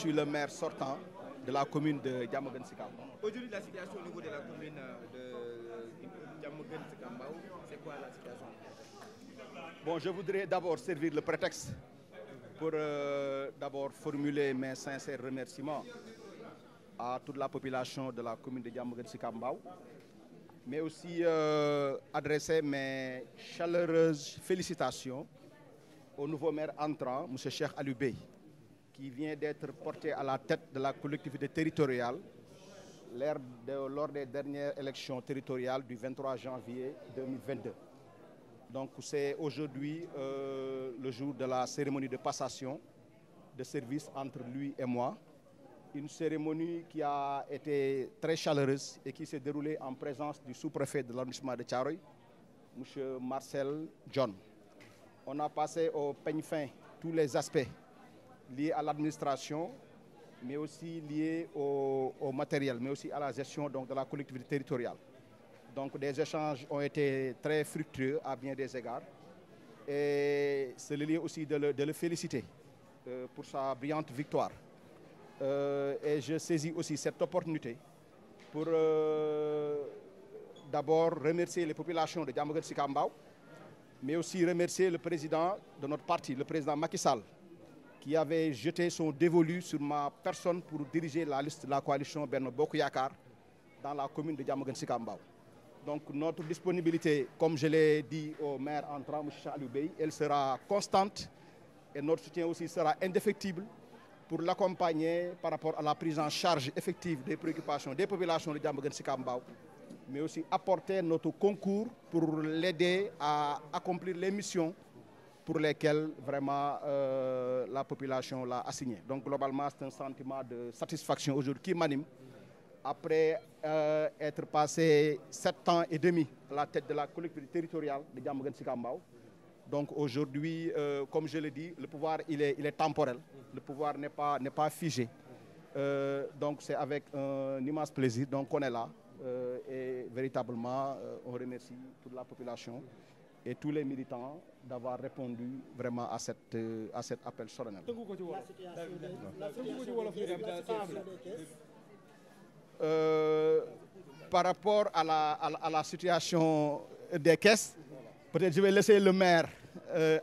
suis le maire sortant de la commune de Diamaguène Sicap Mbao. Aujourd'hui, la situation au niveau de la commune de Diamaguène Sicap Mbao, c'est quoi la situation? Bon, je voudrais d'abord servir le prétexte pour d'abord formuler mes sincères remerciements à toute la population de la commune de Diamaguène Sicap Mbao, mais aussi adresser mes chaleureuses félicitations au nouveau maire entrant, M. Cheikh Aliou Bey, qui vient d'être porté à la tête de la collectivité territoriale lors des dernières élections territoriales du 23 janvier 2022. Donc c'est aujourd'hui le jour de la cérémonie de passation de service entre lui et moi. Une cérémonie qui a été très chaleureuse et qui s'est déroulée en présence du sous-préfet de l'arrondissement de Thiaroye, M. Marcel John. On a passé au peigne fin tous les aspects liés à l'administration, mais aussi liés au matériel, mais aussi à la gestion donc, de la collectivité territoriale. Donc des échanges ont été très fructueux à bien des égards. Et c'est le lieu aussi de le féliciter pour sa brillante victoire. Et je saisis aussi cette opportunité pour d'abord remercier les populations de Diamaguène Sicap Mbao, mais aussi remercier le président de notre parti, le président Macky Sall, qui avait jeté son dévolu sur ma personne pour diriger la liste de la coalition Benno Bokk Yakaar dans la commune de Diamaguène Sicap Mbao. Donc notre disponibilité, comme je l'ai dit au maire entrant, M. Cheikh Aliou Bey, elle sera constante et notre soutien aussi sera indéfectible pour l'accompagner par rapport à la prise en charge effective des préoccupations des populations de Diamaguène Sicap Mbao, mais aussi apporter notre concours pour l'aider à accomplir les missions pour lesquelles vraiment la population l'a assigné. Donc globalement, c'est un sentiment de satisfaction aujourd'hui qui m'anime après être passé 7 ans et demi à la tête de la collectivité territoriale de Diamaguène Sicap Mbao. Donc aujourd'hui, comme je l'ai dit, le pouvoir il est temporel, le pouvoir n'est pas figé. Donc c'est avec un immense plaisir qu'on est là et véritablement on remercie toute la population et tous les militants d'avoir répondu vraiment à cet appel solennel. Par rapport à la situation des caisses, peut-être je vais laisser le maire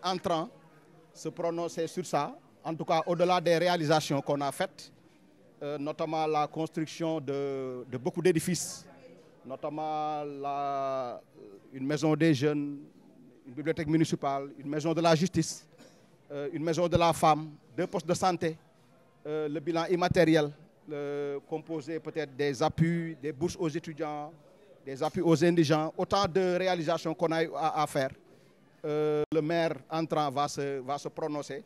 entrant se prononcer sur ça. En tout cas, au-delà des réalisations qu'on a faites, notamment la construction de beaucoup d'édifices, notamment une maison des jeunes, une bibliothèque municipale, une maison de la justice, une maison de la femme, 2 postes de santé, le bilan immatériel composé peut-être des appuis, des bourses aux étudiants, des appuis aux indigents, autant de réalisations qu'on a eu à faire. Le maire entrant va se prononcer,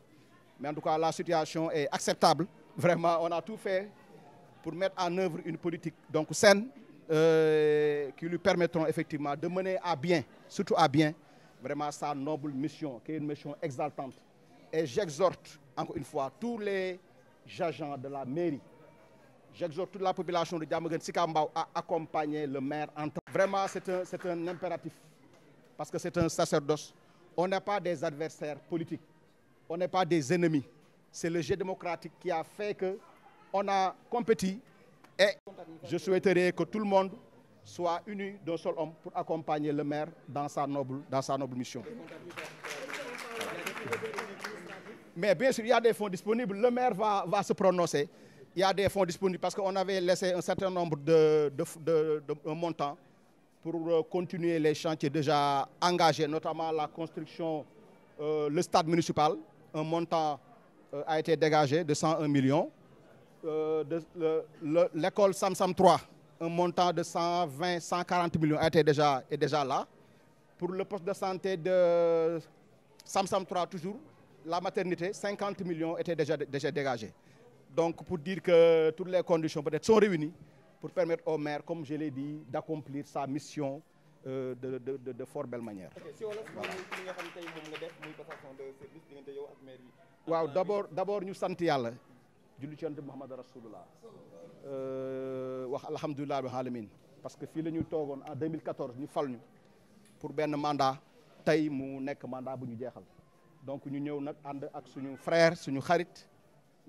mais en tout cas la situation est acceptable. Vraiment, on a tout fait pour mettre en œuvre une politique donc saine qui lui permettront effectivement de mener à bien, surtout à bien, vraiment sa noble mission, qui est une mission exaltante. Et j'exhorte encore une fois tous les agents de la mairie, j'exhorte toute la population de Diamaguène Sicap Mbao à accompagner le maire entrant. Vraiment, c'est un impératif, parce que c'est un sacerdoce. On n'est pas des adversaires politiques, on n'est pas des ennemis. C'est le jeu démocratique qui a fait qu'on a compétit et je souhaiterais que tout le monde soit uni d'un seul homme pour accompagner le maire dans sa noble mission. Mais bien sûr, il y a des fonds disponibles. Le maire va se prononcer. Il y a des fonds disponibles parce qu'on avait laissé un certain nombre de montants pour continuer les chantiers déjà engagés, notamment la construction, le stade municipal. Un montant a été dégagé de 101 millions. L'école Samsam 3, un montant de 140 millions est déjà là. Pour le poste de santé de Samsam 3 toujours, la maternité, 50 millions étaient déjà dégagés. Donc pour dire que toutes les conditions peut-être sont réunies pour permettre au maire, comme je l'ai dit, d'accomplir sa mission de fort belle manière. Waaw d'abord ñu sant Yàlla julli ci Yonent Muhammad Rasulullah wax alhamdulilah rabbil alamin parce que fii la ñu toogoon en 2014 ñu fal ñu pour benn mandat tey mu nekk mandat bu ñu jeexal donc ñu ñëw nag ànd ak suñu frère suñu xarit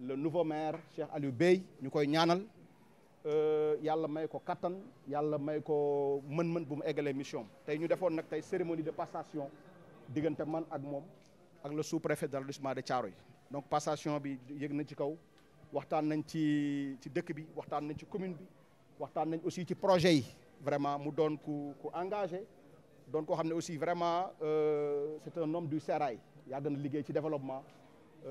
le nouveau maire Cheikh Aliou Bey ñu koy ñaanal yàlla may ko kattan yàlla may ko mën-mën bu mu eggalee mission tey ñu defoon nag tey cérémonie de passation diggante man ak moom ak le sous-préfet de l'arrondissement de Thiaroye donc passation bi yëg nañ ci kaw waxtaan nañ ci dëkk bi waxtaan nañ ci commune bi waxtaan nañ aussi ci projet yi vraiment mu doon ku engagé doon koo xam ne aussi vraiment c'est un homme du sérail yàgg na liggéey ci développement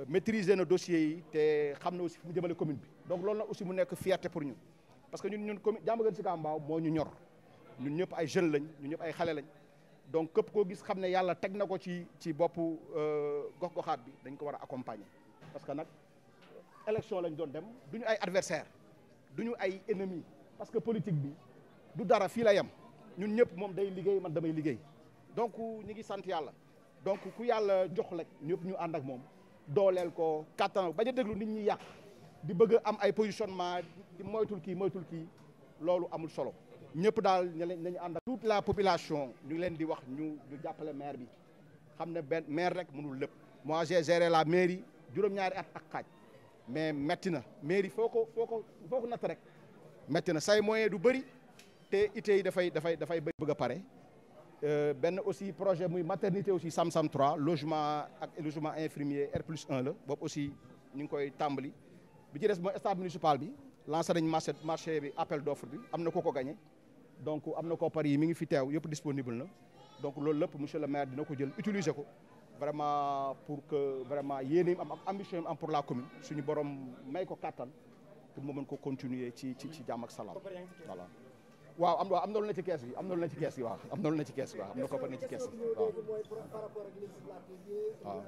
maîtriser na dossiers yi te xam na aussi fu mu jëmale commune bi donc loolu nag aussi mu nekk fierté pour ñun parce que ñun commune Diamaguène Sicap Mbao moo ñu ñor ñun ñëpp ay jeunes lañ ñun ñëpp ay xale lañ donc képp koo gis xam ne yàlla teg na ko ci boppu gox-goxaat bi dañ ko war a accompagner parce que nag élection lañ doon dem duñu ay adversaire duñu ay ennemi parce que politique bi du dara fii la yem ñun ñëpp moom day liggéey man damay liggéey donc ñu ngi sant yàlla donc ku yàlla jox rek ñëpp ñu ànd ak moom dooleel ko kattan bañ a déglu nit ñi yàq di bëgg am ay positionnement di moytul kii loolu amul solo ñëpp daal nañu ànd ak toute la population ñu ngi leen di wax ñu jàppale maire bi xam ne benn maire rek mënul lépp moi j'ai géré la mairie juróom-ñaari at ak xaaj mais metti na mairie foo ko natt rek metti na say moyen du bëri te ité yi dafay bëgg a pare benn aussi projet muy maternité aussi Sam-Sam 3 logement ak logement infirmier R+1 la boobu aussi ñu ngi koy tàmbali bi ci des mooy stade municipal bi lancé nañ marché bi appel d'offre bi am na ko gagné donc am na ko par yi mi ngi fi teew yëpp disponible na donc loolu lépp monsieur le maire dina ko jël utiliser ko vraiment pour que vraiment yéene am ak ambition am pour la commune suñu borom may ko kattan pour mu mën ko continuer ci jàmm ak salaam voilà. waaw am na lu ne ci kees bi am na lu ne ci kees gi waaw am na lu ne ci kees gi waaw am na ko fa ne ci kees gi waaw. waaw.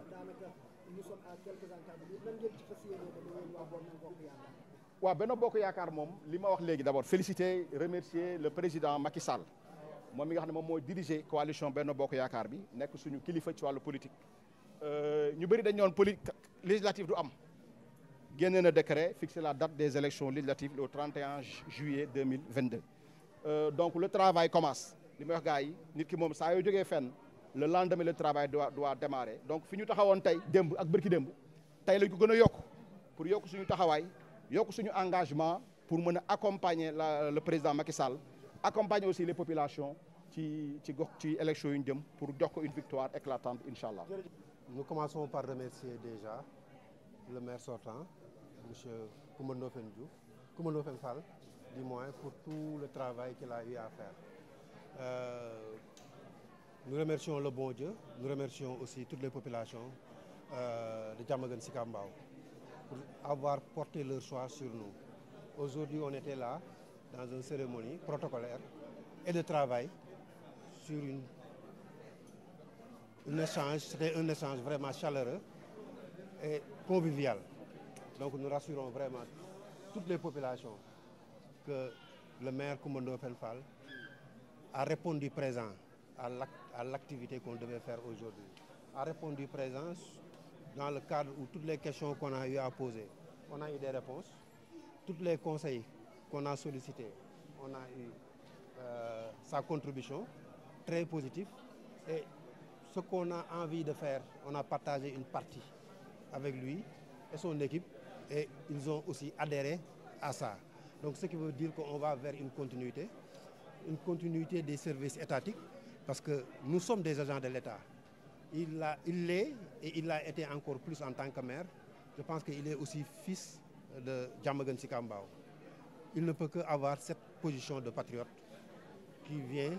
waaw Benno Bokk Yaakaar moom li ma wax léegi d'abord féliciter remercier le président Macky Sall moom mi nga xam ne moom mooy diriger coalition Benno Bokk Yaakaar bi nekk suñu kilifa ci wàllu politique. ñu bëri dañu doon politique législative du am génne na décret fixer la date des élections législatives au 31 juillet 2022. Donc le travail commence li may wax gars yi nit ki moom saa yoo jógee fenn le lendemain le travail doit démarrer donc fi ñu taxawoon tey démb ak bërki démb tey lañ ko gën a yokk pour yokk suñu taxawaay yokk suñu engagement pour mën a accompagner le président Macky Sall accompagner aussi les populations ci élection yu ñu jëm pour jox ko une victoire éclatante incha allah. Nous commençons par remercier déjà le maire sortant monsieur Coumba Ndoffène Fall du moins pour tout le travail qu'il a eu à faire. Nous remercions le bon Dieu, nous remercions aussi toutes les populations de Diamaguène Sicap Mbao pour avoir porté leur choix sur nous. Aujourd'hui, on était là dans une cérémonie protocolaire et de travail sur c'était un échange vraiment chaleureux et convivial. Donc nous rassurons vraiment toutes les populations que le maire Coumba Ndoffène Fall a répondu présent à l'activité qu'on devait faire aujourd'hui. A répondu présent dans le cadre où toutes les questions qu'on a eu à poser, on a eu des réponses. Tous les conseils qu'on a sollicités, on a eu sa contribution très positive. Et ce qu'on a envie de faire, on a partagé une partie avec lui et son équipe et ils ont aussi adhéré à ça. Donc ce qui veut dire qu'on va vers une continuité des services étatiques parce que nous sommes des agents de l'État. Il l'est et il l'a été encore plus en tant que maire. Je pense qu'il est aussi fils de Diamaguène Sicap Mbao. Il ne peut qu'avoir cette position de patriote qui vient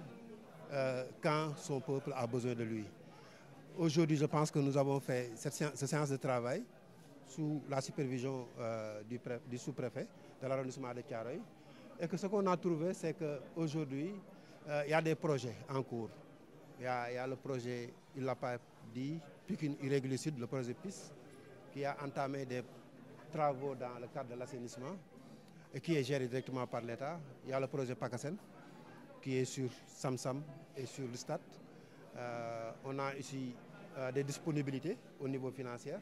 quand son peuple a besoin de lui. Aujourd'hui, je pense que nous avons fait cette séance de travail sous la supervision du sous-préfet de l'arrondissement de Thiaroye. Et que ce qu'on a trouvé, c'est qu'aujourd'hui, il y a des projets en cours. Il y a le projet, il ne l'a pas dit, Pikine Irrégulier Sud, le projet PIS, qui a entamé des travaux dans le cadre de l'assainissement et qui est géré directement par l'État. Il y a le projet PACASEN, qui est sur Sam-Sam et sur le stade. On a ici des disponibilités au niveau financier,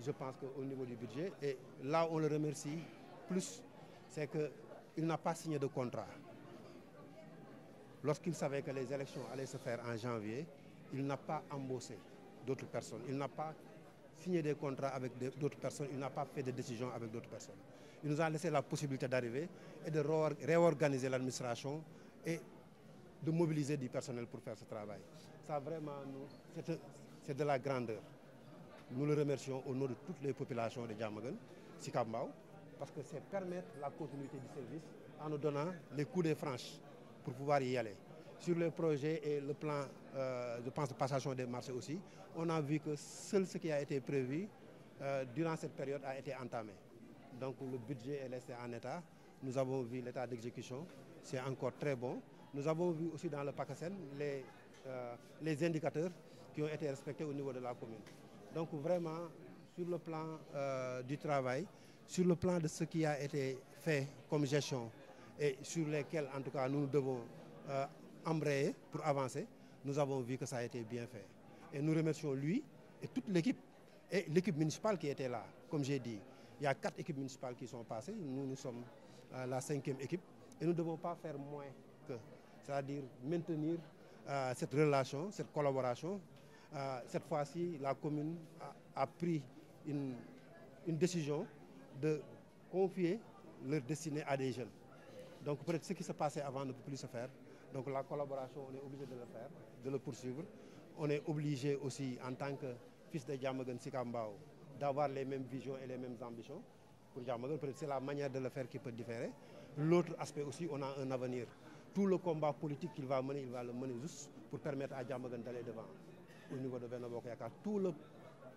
je pense qu'au niveau du budget. Et là où on le remercie plus, c'est qu'il n'a pas signé de contrat. Lorsqu'il savait que les élections allaient se faire en janvier, il n'a pas embauché d'autres personnes. Il n'a pas signé des contrats avec d'autres personnes, il n'a pas fait de décision avec d'autres personnes. Il nous a laissé la possibilité d'arriver et de réorganiser l'administration et de mobiliser du personnel pour faire ce travail. Ça vraiment, c'est de la grandeur. Nous le remercions au nom de toutes les populations de Diamaguène, Sicap Mbao, parce que c'est permettre la continuité du service en nous donnant les coups de franche pour pouvoir y aller. Sur le projet et le plan, je pense, de passation des marchés aussi, on a vu que seul ce qui a été prévu durant cette période a été entamé. Donc le budget est laissé en état. Nous avons vu l'état d'exécution, c'est encore très bon. Nous avons vu aussi dans le PACASEN les indicateurs qui ont été respectés au niveau de la commune. Donc vraiment, sur le plan du travail, sur le plan de ce qui a été fait comme gestion et sur lesquels, en tout cas, nous devons embrayer pour avancer, nous avons vu que ça a été bien fait. Et nous remercions lui et toute l'équipe, et l'équipe municipale qui était là. Comme j'ai dit, il y a 4 équipes municipales qui sont passées, nous sommes la 5e équipe, et nous ne devons pas faire moins que, c'est-à-dire maintenir cette relation, cette collaboration. Cette fois-ci, la commune a pris une décision de confier leur destinée à des jeunes. Donc peut-être ce qui se passait avant ne peut plus se faire. Donc la collaboration, on est obligé de le faire, de le poursuivre. On est obligé aussi, en tant que fils de Diamaguène Sicap Mbao, d'avoir les mêmes visions et les mêmes ambitions. Pour Diamaguène, peut-être c'est la manière de le faire qui peut différer. L'autre aspect aussi, on a un avenir. Tout le combat politique qu'il va mener, il va le mener juste pour permettre à Diamaguène d'aller devant. Au niveau de Benno Bokk Yakaar, tout le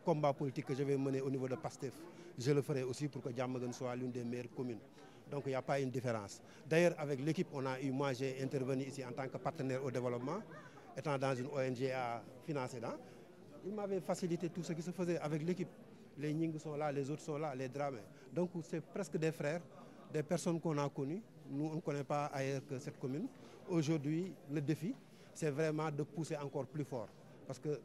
combat politique que je vais mener au niveau de PASTEF, je le ferai aussi pour que Diamaguène soit l'une des meilleures communes. Donc il n'y a pas une différence. D'ailleurs, avec l'équipe, moi j'ai intervenu ici en tant que partenaire au développement, étant dans une ONG à financer. Il m'avait facilité tout ce qui se faisait avec l'équipe. Les Ning sont là, les autres sont là, les Dramé. Donc c'est presque des frères, des personnes qu'on a connues. Nous, on ne connaît pas ailleurs que cette commune. Aujourd'hui, le défi, c'est vraiment de pousser encore plus fort. Parce que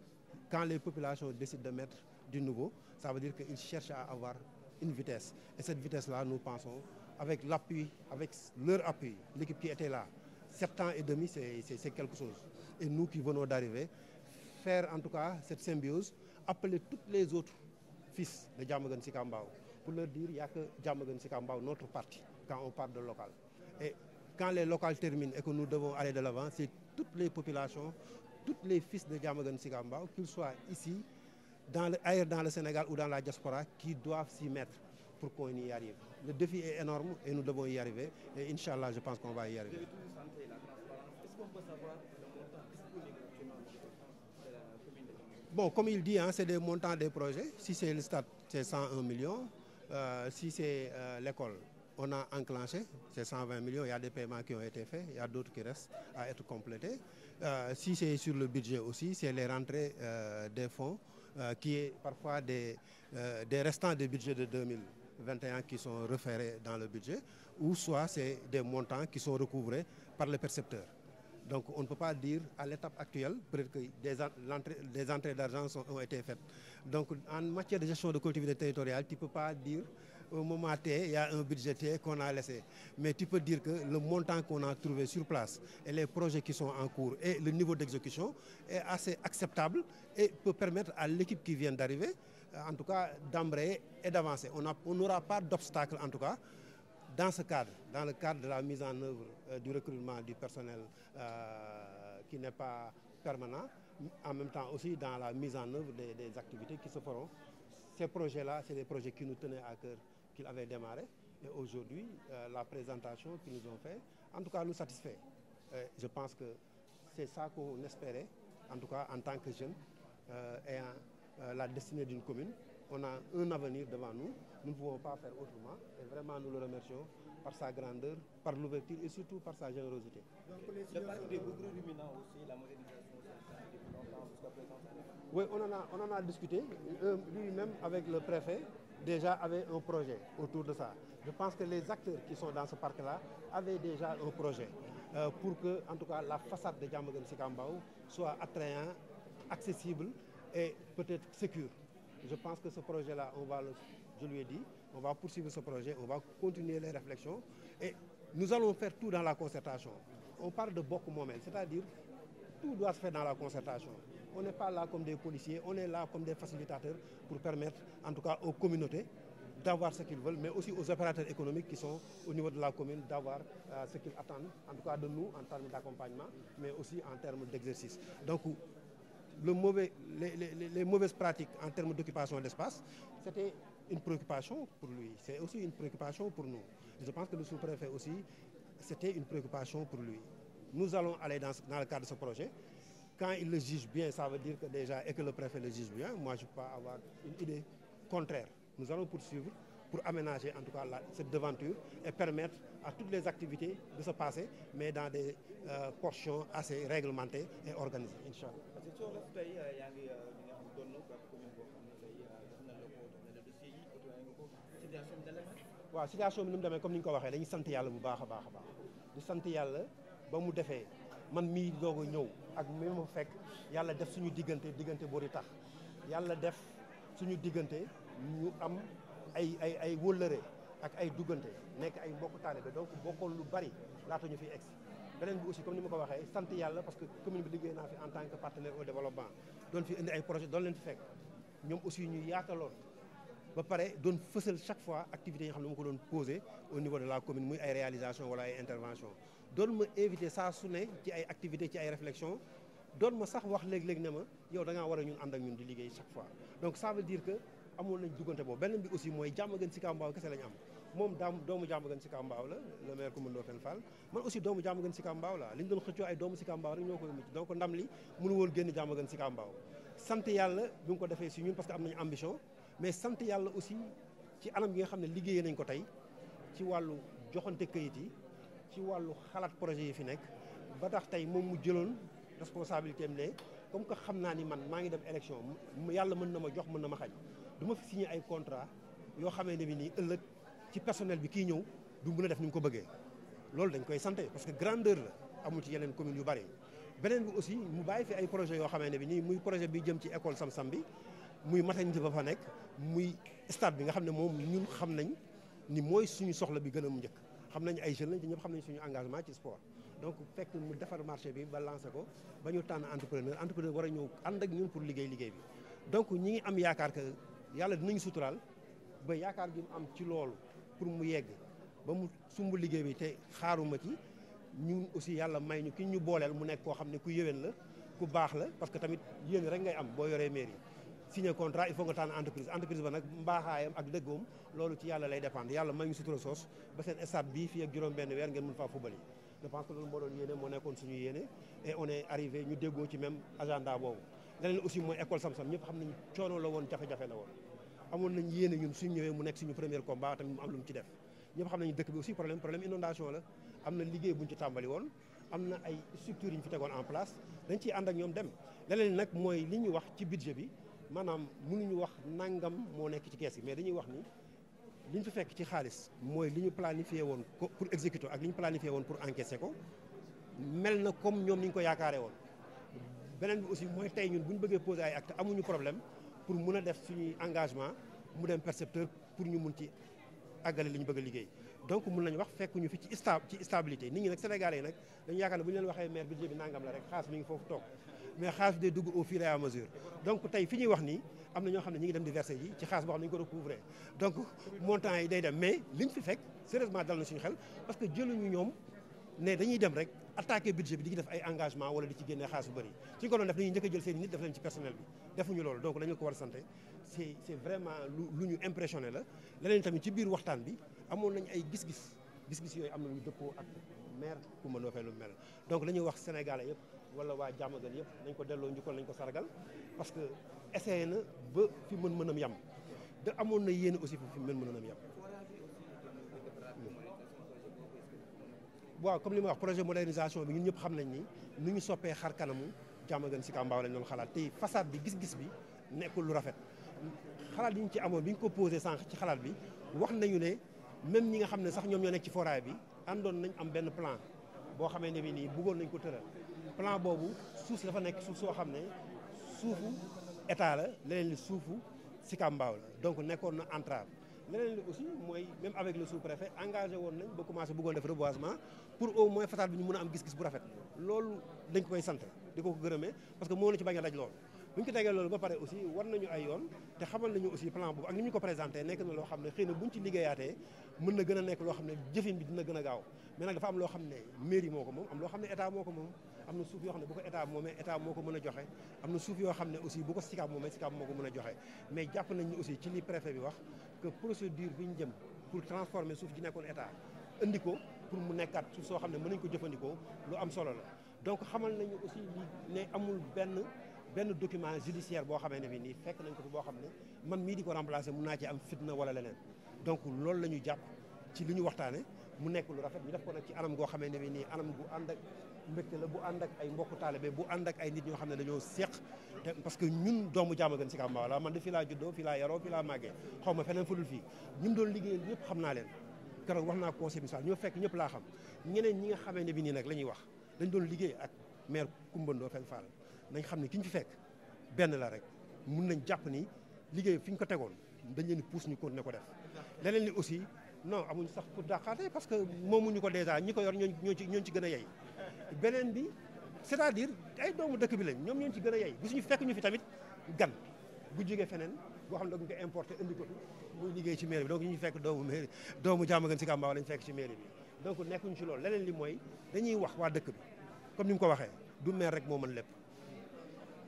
quand les populations décident de mettre du nouveau, ça veut dire qu'ils cherchent à avoir une vitesse. Et cette vitesse-là, nous pensons, avec l'appui, avec leur appui, l'équipe qui était là, 7 ans et demi, c'est quelque chose. Et nous qui venons d'arriver, faire en tout cas cette symbiose, appeler tous les autres fils de Diamaguène Sicap Mbao, pour leur dire qu'il n'y a que Diamaguène Sicap Mbao, notre parti, quand on parle de local. Et quand les locales terminent et que nous devons aller de l'avant, c'est toutes les populations, tous les fils de Diamaguène Sicap Mbao, qu'ils soient ici, ailleurs dans le Sénégal ou dans la diaspora, qui doivent s'y mettre pour qu'on y arrive. Le défi est énorme et nous devons y arriver. Et Inch'Allah, je pense qu'on va y arriver. Vous avez toujours santé la transparence. Est-ce qu'on peut savoir le montant disponible actuellement de la commune de Diamaguène? Bon, comme il dit, c'est des montants des projets. Si c'est le stade, c'est 101 millions. Si c'est l'école, on a enclenché, c'est 120 millions. Il y a des paiements qui ont été faits, il y a d'autres qui restent à être complétés. Si c'est sur le budget aussi, c'est les rentrées des fonds, qui est parfois des restants des budgets de 2021 qui sont référés dans le budget, ou soit c'est des montants qui sont recouvrés par le percepteur. Donc on ne peut pas dire à l'étape actuelle, peut-être que des entrées d'argent ont été faites. Donc en matière de gestion de collectivité territoriale, tu ne peux pas dire au moment T, il y a un budget T qu'on a laissé. Mais tu peux dire que le montant qu'on a trouvé sur place et les projets qui sont en cours et le niveau d'exécution est assez acceptable et peut permettre à l'équipe qui vient d'arriver, en tout cas, d'embrayer et d'avancer. On n'aura pas d'obstacle, en tout cas, dans ce cadre, dans le cadre de la mise en œuvre du recrutement du personnel qui n'est pas permanent, en même temps aussi dans la mise en œuvre des activités qui se feront. Ces projets-là, c'est des projets qui nous tenaient à cœur, qu'ils avaient démarré. Et aujourd'hui, la présentation qu'ils nous ont fait, en tout cas, nous satisfait. Je pense que c'est ça qu'on espérait, en tout cas en tant que jeunes, ayant la destinée d'une commune. On a un avenir devant nous, nous ne pouvons pas faire autrement. Et vraiment, nous le remercions par sa grandeur, par l'ouverture et surtout par sa générosité. Le parc des beaucoup ruminants aussi, la modernisation, depuis longtemps jusqu'à présent. Oui, on en a discuté. Lui-même, avec le préfet, déjà avait un projet autour de ça. Je pense que les acteurs qui sont dans ce parc-là avaient déjà un projet pour que, en tout cas, la façade de Diamaguène Sicap Mbao soit attrayante, accessible et peut-être sécure. Je pense que ce projet-là, je lui ai dit, on va poursuivre ce projet, on va continuer les réflexions et nous allons faire tout dans la concertation. On parle de Bokk Momel, c'est-à-dire tout doit se faire dans la concertation. on n'est pas là comme des policiers, on est là comme des facilitateurs pour permettre en tout cas aux communautés d'avoir ce qu'ils veulent, mais aussi aux opérateurs économiques qui sont au niveau de la commune d'avoir ce qu'ils attendent, en tout cas de nous en termes d'accompagnement, mais aussi en termes d'exercice. Donc les mauvaises pratiques en termes d'occupation d'espace, c'était une préoccupation pour lui, c'est aussi une préoccupation pour nous. Je pense que le sous-préfet aussi, c'était une préoccupation pour lui. Nous allons aller dans le cadre de ce projet. Quand il le juge bien, ça veut dire que déjà, et que le préfet le juge bien, moi je ne peux pas avoir une idée contraire. Nous allons poursuivre pour aménager en tout cas cette devanture et permettre à toutes les activités de se passer, mais dans des portions assez réglementées et organisées, Inch'Allah. Parce que soo def tey yaa ngi xam doon na ko commune boo xam ne tey def na la ko dox na la dossier yi côté nga ko situation bi dala waaw situation bi ni mu demee comme ni ñu ko waxee dañuy sant yàlla bu baax a baax a baax di sant yàlla ba mu defee man mii doog a ñëw ak mi ma fekk yàlla def suñu diggante boori tax yàlla def suñu diggante ñu am ay wóllëre ak ay duggante nekk ay mbokk taalibe donc bokkoon lu bari laata ñu fi egsi beneen bi aussi comme ni ma ko waxee sant yàlla parce que commune bi liggéey naa fi en tant que partenaire au développement doon fi indi ay projet doon leen fi fekk ñoom aussi ñu yaataloon ba pare doon fësal chaque fois activités yi nga xam ne ma ko doon posé au niveau de la commune muy ay réalisation wala ay intervention doon ma invité saa su ne ci ay activités ci ay réflexion doon ma sax wax léeg-léeg ne ma yow da ngaa war a ñun ànd ak ñun di liggéey chaque fois donc ça veut dire que amoon nañ duggante boobu beneen bi aussi mooy Diamaguène Sicap Mbao kese lañu am moom doomu Diamaguène Sicap Mbao la le maire Coumba Ndoffène Fall man aussi doomu Diamaguène Sicap Mbao la li ñu doon xëccoo ay doomu Sicap Mbao rek ñoo koy mucc donc ndam li mënu woon génn Diamaguène Sicap Mbao sant yàlla bi nga ko defee si ñun parce que am nañu ambition mais sant yàlla aussi ci anam gi nga xam ne liggéeyee nañ ko tey ci wàllu joxante këyit yi ci wàllu xalaat projet yi fi nekk ba tax tey moom mu jëloon responsabilité am ne comme que xam naa ni man maa ngi dem élection yàlla mën na ma jox mën na ma xañ du ma fi signé ay contrat yoo xamee ne bi nii ëllëg ci personnel bi kii ñëw du mën a def ni mu ko bëggee loolu dañ koy santé parce que grandeur la amul ci yeneen communes yu bari beneen bi aussi mu bàyyi fi ay projet yoo xamee ne bi nii muy projet bi jëm ci école Sam-Sam bi muy maternité ba fa nekk muy stade bi nga xam ne moom ñun xam nañ ni mooy suñu soxla bi gën a mu njëkk xam nañ ay jeunes lañ te ñëpp xam nañ suñu engagement ci sport donc fekk mu defar marché bi ba lancé ko ba ñu tànn entrepreneur war a ñëw ànd ak ñun pour liggéey bi donc ñi ngi am yaakaar que yàlla dinañu suturaal ba yaakaar gi mu am ci loolu pour mu yegg ba mu sumb liggéey bi te xaaruma ci ñun aussi yàlla may ñu ki ñu booleel mu nekk koo xam ne ku yéwén la ku baax la parce que tamit yéen rek ngay am boo yoree mairie signé contrat il faut nga tànn entreprise ba nag mbaaxaayam ak dëggoom loolu ci yàlla lay dépendre yàlla may ñu sutura soos ba seen stade bii fii ak juróom benn weer ngeen mën faa fubali je pense que loolu moo doon yéene moo nekkoon suñu yéene et on est arrivé ñu déggoo ci même agenda boobu leneen aussi mooy école Sam-Sam ñëpp xam nañ coono la woon jafe-jafe la woon amoon nañ yéene ñun suñu ñëwee mu nekk suñu premier combat tamit mu am lu mu ci def ñëpp xam nañu dëkk bi aussi problème inondation la am na liggéey buñ ci tàmbali woon am na ay structures yi ñu fi tegoon en place dañ ciy ànd ak ñoom dem leneen nag mooy li ñu wax ci budget bi maanaam mënuñu wax nangam moo nekk ci kees gi mais dañuy wax ni li ñu fi fekk ci xaalis mooy li ñu planifié woon pour exécuter ak li ñu planifié woon pour encaisser ko mel na comme ñoom ni ñu ko yaakaaree woon beneen bi aussi mooy tey ñun bu ñu bëggee poser ay actes amuñu problème pour mun a def suñuy engagement mu dem percepteur pour ñu mun ci àggale li ñu bëgg a liggéey donc mun nañu wax fekk ñu fi ci stabilité nit ñi nag Sénégalais yi nag dañu yaakaar ne bu ñu leen waxee maire budget bi nangam la rek xaalis mi ngi foofu toog mais xaalis bi day dugg au fur et à mesure donc tey fi ñuy wax nii am na ñoo xam ne ñi ngi dem di verser yi ci xaalis boo xam ne ñu ko recouvrer donc montant yi day dem mais liñ fi fekk sérieusement dal na suñu xel parce que jëluñu ñoom ne dañuy dem rek attaquer budget bi di ci def ay engagement wala di ci génnee xaalis bu bëri suñu ko doon def dañuy njëkk a jël seen i nit def leen ci personnel bi defuñu loolu donc dañu ko war a santé c'est vraiment lu ñu impressionné la leneen tamit ci biir waxtaan bi amoon nañ ay gis-gis yooyu am na lu dëppoo ak maire Coumba Ndoffène lu mel donc dañuy wax Sénégalais yëpp wala waa Diamaguène yëpp nañ ko delloo njukkal nañ ko sargal parce que essayé na ba fi mën-mënam yam da amoon na yéene aussi fi mën-mënam yam waaw comme li ma wax projet modernisation bi ñun ñëpp xam nañ ni nu ñu soppee xar kanamu Diamaguène Sicap Mbao lañ doon xalaat te façade bi gis-gis bi nekkul lu rafet xalaat yi ñu ci amoon bi ñu ko posé sànq ci xalaat bi wax nañu ne même ñi nga xam ne sax ñoom ñoo nekk ci foraay bi àndoon nañ am benn plan boo xamee ne bi nii bëggoon nañ ko tëral plan boobu suuf si dafa nekk suuf soo xam ne suufu état la leneen li suufu Sicap Mbao la donc nekkoon na entrave leneen li aussi mooy même avec le sous-préfet engagé woon nañ ba commencé bëggoon def reboisement pour au moins façade bi ñu mën a am gis-gis bu rafet loolu dañ ko koy sant di ko gërëmee parce que moo na ci bañ a daj loolu bu ñu ko tegee loolu ba pare aussi war nañu ay yoon te xamal nañu aussi plan boobu ak ni ñu ko présenté nekk na loo xam ne xëy na buñ ci liggéeyaatee mën na gën a nekk loo xam ne jëfin bi dina gën a gaaw mais nag dafa am loo xam ne mairie moo ko moom am loo xam ne état moo ko moom am na suuf yoo xam ne bu ko état moomee état moo ko mën a joxe am na suuf yoo xam ne aussi bu ko SICAP moomee SICAP moo ko mën a joxe mais jàpp nañ ni aussi ci li préfet bi wax que procédure bi ñu jëm pour transformer suuf ji nekkoon état indi ko pour mu nekkaat suuf soo xam ne mën nañ ko jëfandikoo lu am solo la donc xamal nañu aussi li ne amul benn document judiciaire boo xamee ne bi nii fekk nañ ko fi boo xam ne man mii di ko remplacer mun naa ci am fitna wala leneen donc loolu la ñu jàpp ci li ñu waxtaane mu nekk lu rafet ñu def ko nag ci anam goo xamee ne bi nii anam gu ànd ak mbégte la bu ànd ak ay mbokku taalibe bu ànd ak ay nit ñoo xam ne dañoo seq te parce que ñun doomu Diamaguène Sicap Mbao la man de fii laa juddoo fii laa yaroo fii laa màggee xaw ma feneen fudul fii ñun doon liggéeyal ñëpp xam naa leen keroog wax naa conseil municipal ñoo fekk ñëpp laa xam ñeneen ñi nga xamee ne bi nii nag la ñuy wax dañ doon liggéey ak maire Coumba Ndoffène Fall nañ xam ne ki ñu fi fekk benn la rek mun nañ jàpp ni liggéey fi ñu ko tegoon dañ leen di pousse ñu continuer ko def leneen li aussi non amuñ sax pour dàqaate parce que moomuñu ko dèjà ñi ko yor ñoo ci gën a yey beneen bi c'est-à-dire ay doomu dëkk bi lañ ñoom ñoo ci gën a yey gisuñu fekk ñu fi tamit gan bu jógee feneen boo xam ne dañ ko importé indi ko fi muy liggéey ci mairie bi donc ñu fekk doomu Diamaguène Sicap Mbao lañ fekk ci mairie bi donc nekkuñ ci loolu leneen li mooy dañuy wax waa dëkk bi comme ni mu ko waxee du maire rek moo mën lépp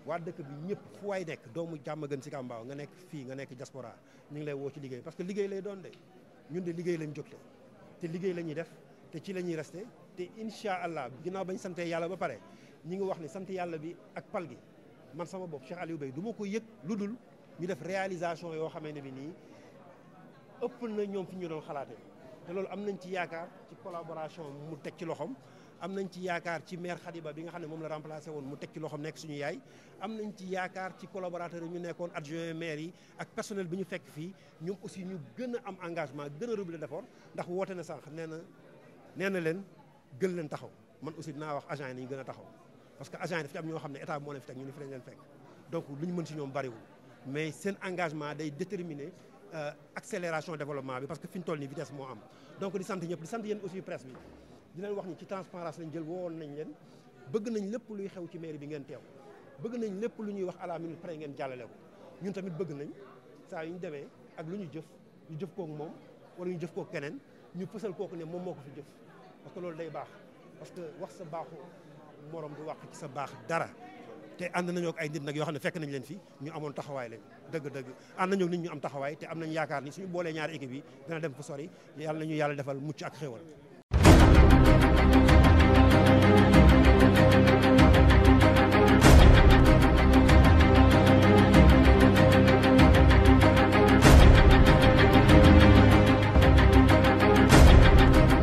waa dëkk bi ñëpp fu waay nekk doomu Diamaguène Sicap Mbao nga nekk fii nga nekk diaspora ñu ngi lay woo ci liggéey parce que liggéey lay doon de ñun de liggéey lañ jógte te liggéey la ñuy def te ci la ñuy resté te incha allah ginnaaw bañ sante yàlla ba pare ñi ngi wax ne sant yàlla bi ak pal gi man sama bopp Cheikh Aliou Bey du ma ko yëg lu dul ñu def réalisation yoo xamee ne bi nii ëpp na ñoom fi ñu doon xalaatee te loolu am nañ ci yaakaar ci collaboration mu teg ci loxoom am nañ ci yaakaar ci maire Khadiba bi nga xam ne moom la remplacé woon mu teg ci loxoom nekk suñu yaay am nañ ci yaakaar ci collaborateurs yi ñu nekkoon adjoint maire yi ak personnel bi ñu fekk fii ñoom aussi ñu gën a am engagement gën a redoubler d'effort ndax woote na sànq nee na leen gën leen taxaw man aussi dinaa wax agent yi nañu gën a taxaw parce que agent yi daf ci am ñoo xam ne état moo leen fi teg ñu ni fi lañ leen fekk donc lu ñu mën si ñoom bariwul mais seen engagement day déterminer accélération développement bi parce que fi ñu toll nii vitesse moo am donc di sant ñëpp di sant yéen aussi presse bi di leen wax ni ci transparence lañ jël woon nañ leen bëgg nañ lépp luy xew ci mairie bi ngeen teew bëgg nañ lépp lu ñuy wax à la minute près ngeen jàllale ko ñun tamit bëgg nañ saa yu ñu demee ak lu ñu jëf kook moom wala ñu jëf kook keneen ñu fësal kooku ne moom moo ko fi jëf parce que loolu day baax parce que wax sa baaxu morom du wax ci sa baax dara te ànd nañoo ak ay nit nag yoo xam ne fekk nañ leen fi ñu amoon taxawaay lañ dëgg ànd nañoo nit ñu am taxawaay te am nañ yaakaar ni suñu boolee ñaari équipe yi dina dem fu sori yàlla nañu yàlla defal mucc ak xéwal